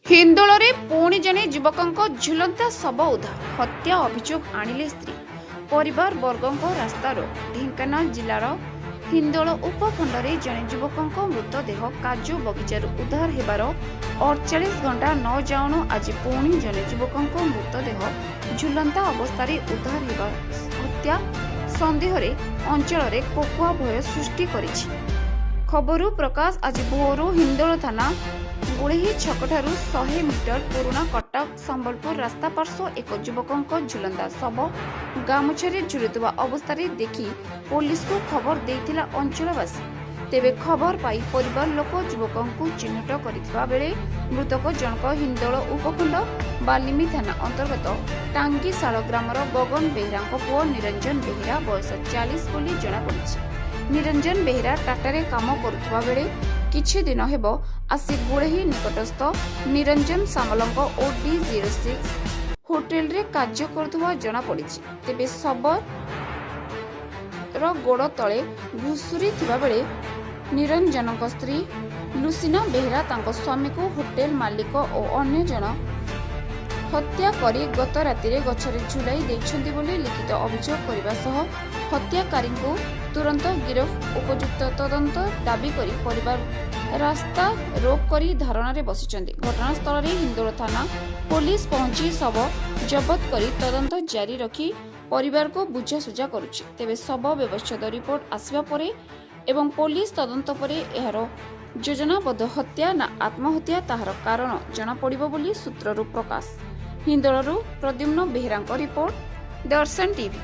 हिंदोଳରେ पुणी जने युवकों झुलंता शव उद्धार हत्या अभियोग आणिले स्त्री परिवार वर्गों रास्तार ढेंकानाल जिलार हिंदोल उपखंडरे जने युवकों मृतदेह काजू बगीचार उद्धार हेबार 48 घंटा न जाउणु आज पुणी जने युवकों मृतदेह झुलंता अवस्था उद्धार हेबा हत्या सन्देह अंचल में कोकुआ भय सृष्टि करिछि। खबर प्रकाश आज भोरू हिंदोल थाना गुड़ेही छकठारू 100 मीटर पुराना कटक संबलपुर रास्ता पार्श्व एक युवकों झुलंदा शव गामुछारे झुलुवा अवस्था देखि पुलिस को खबर देइथिला अंचलवासी। तेबे खबर पाई परिवार लोक युवकों को चिन्हट करिथिबा बेले मृतक जनक हिंदोल उपखंड बालिमी थाना अंतर्गत टांगीशाल ग्रामर गगन बेहरा पुओ निरंजन बेहरा बयस 40 बोली जना पड़िछि। निरंजन बेहरा टाटारे काम करुवा बेले किछि दिन हेबो आसी गुड़ेही निकटस्थ निरंजन सामलंग OD06 होटेल रे कार्य करुवा जना पड़िछि। तेबे शबर गोड़ तले घुसुरी थिबा बेले निरंजन स्त्री लुसिना बेहरा तांको स्वामी को होटेल मालिक और अन्य जन हत्या करी गत रातिरे गछरे झुलाई दैछन्ती बोली लिखित अभियोग करबा सह हत्याकारी को तुरंत गिरफ उपयुक्त तदंत दाबी करी परिवार रास्ता रोक करी धारणा रे बसिचंती। घटनास्थल रे हिंदोल थाना पुलिस पहुंची शव जबत करी तदंत जारी रखी परिवार को बुझासुझा करुछि। तेबे शव व्यवस्थित रिपोर्ट आसिबा परे एवं पुलिस तदंत परे एहार योजनाबद्ध हत्या ना आत्महत्या ताहार कारण जना पड़िबो बोली सूत्ररू प्रकाश। हिंदोलरू प्रद्युम्न बेहरांको रिपोर्ट, दर्शन टीवी।